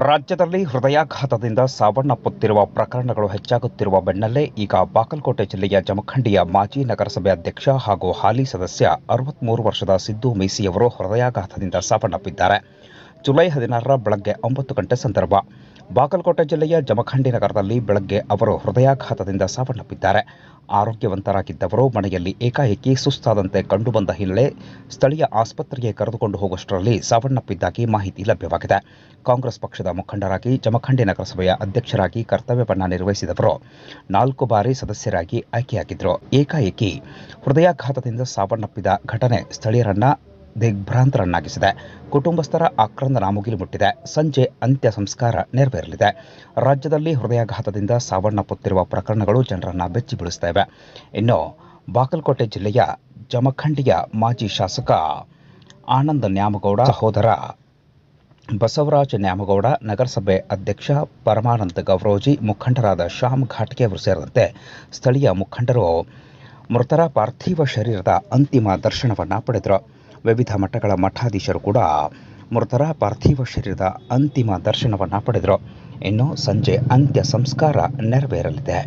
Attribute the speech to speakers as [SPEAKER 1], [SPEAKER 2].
[SPEAKER 1] ರಾಜ್ಯದಲ್ಲಿ ಹೃದಯಾಘಾತದಿಂದ ಸಾವನ್ನಪ್ಪುತ್ತಿರುವ ಪ್ರಕರಣಗಳು ಹೆಚ್ಚಾಗುತ್ತಿರುವ ಬೆನ್ನಲ್ಲೇ ಈಗ ಬಾಗಲಕೋಟೆ ಜಿಲ್ಲೆಯ ಜಮಖಂಡಿಯ ಮಾಜಿ ನಗರಸಭೆ ಅಧ್ಯಕ್ಷ ಹಾಗೂ ಹಾಲಿ ಸದಸ್ಯ 63 ವರ್ಷದ ಸಿದ್ದು ಮೀಸಿಯವರು ಹೃದಯಾಘಾತದಿಂದ ಸಾವನ್ನಪ್ಪಿದ್ದಾರೆ. ಜುಲೈ 16ರ ಬೆಳಗ್ಗೆ 9 ಗಂಟೆ ಸಂದರ್ಭ. ಬಾಗಲಕೋಟೆ ಜಿಲ್ಲೆಯ ಜಮಖಂಡಿ ನಗರದಲ್ಲಿ ಬೆಳಗ್ಗೆ ಅವರು ಹೃದಯಾಘಾತದಿಂದ ಸಾವನ್ನಪ್ಪಿದ್ದಾರೆ. ಆರೋಗ್ಯವಂತರಾಗಿದ್ದವರು ಮನೆಯಲ್ಲಿ ಏಕಾಏಕಿ ಸುಸ್ತಾದಂತೆ ಕಂಡುಬಂದ ಹಿನ್ನೆಲೆ ಸ್ಥಳೀಯ ಆಸ್ಪತ್ರೆಗೆ ಕರೆದುಕೊಂಡು ಹೋಗುವಷ್ಟರಲ್ಲಿ ಸಾವನ್ನಪ್ಪಿದ್ದಾಗಿ ಮಾಹಿತಿ ಲಭ್ಯವಾಗಿದೆ. ಕಾಂಗ್ರೆಸ್ ಪಕ್ಷದ ಮುಖಂಡರಾಗಿ ಜಮಖಂಡಿ ನಗರಸಭೆಯ ಅಧ್ಯಕ್ಷರಾಗಿ ಕರ್ತವ್ಯವನ್ನ ನಿರ್ವಹಿಸಿದವರು 4 ಬಾರಿ ಸದಸ್ಯರಾಗಿ ಆಯ್ಕೆಯಾಗಿದ್ದರು. ಏಕಾಏಕಿ ಹೃದಯಾಘಾತದಿಂದ ಸಾವನ್ನಪ್ಪಿದ ಘಟನೆ ಸ್ಥಳೀಯರನ್ನ ದಿಗ್ಭ್ರಾಂತರನ್ನಾಗಿಸಿದೆ. ಕುಟುಂಬಸ್ಥರ ಆಕ್ರಂದನ ಮುಗಿಲು ಮುಟ್ಟಿದೆ. ಸಂಜೆ ಅಂತ್ಯ ಸಂಸ್ಕಾರ ನೆರವೇರಲಿದೆ. ರಾಜ್ಯದಲ್ಲಿ ಹೃದಯಾಘಾತದಿಂದ ಸಾವನ್ನಪ್ಪುತ್ತಿರುವ ಪ್ರಕರಣಗಳು ಜನರನ್ನ ಬೆಚ್ಚಿ ಬೀಳಿಸುತ್ತಿವೆ. ಇನ್ನು ಬಾಗಲಕೋಟೆ ಜಿಲ್ಲೆಯ ಜಮಖಂಡಿಯ ಮಾಜಿ ಶಾಸಕ ಆನಂದ ನ್ಯಾಮಗೌಡ, ಸಹೋದರ ಬಸವರಾಜ ನ್ಯಾಮಗೌಡ, ನಗರಸಭೆ ಅಧ್ಯಕ್ಷ ಪರಮಾನಂದ ಗೌರೋಜಿ, ಮುಖಂಡರಾದ ಶ್ಯಾಮ್ ಘಾಟ್ಗೆ ಅವರು ಸೇರಿದಂತೆ ಸ್ಥಳೀಯ ಮುಖಂಡರು ಮೃತರ ಪಾರ್ಥಿವ ಶರೀರದ ಅಂತಿಮ ದರ್ಶನವನ್ನು ಪಡೆದರು. ವಿವಿಧ ಮಠಗಳ ಮಠಾಧೀಶರು ಕೂಡ ಮೃತರ ಪಾರ್ಥಿವ ಶರೀರದ ಅಂತಿಮ ದರ್ಶನವನ್ನು ಪಡೆದರು. ಇನ್ನು ಸಂಜೆ ಅಂತ್ಯ ಸಂಸ್ಕಾರ ನೆರವೇರಲಿದೆ.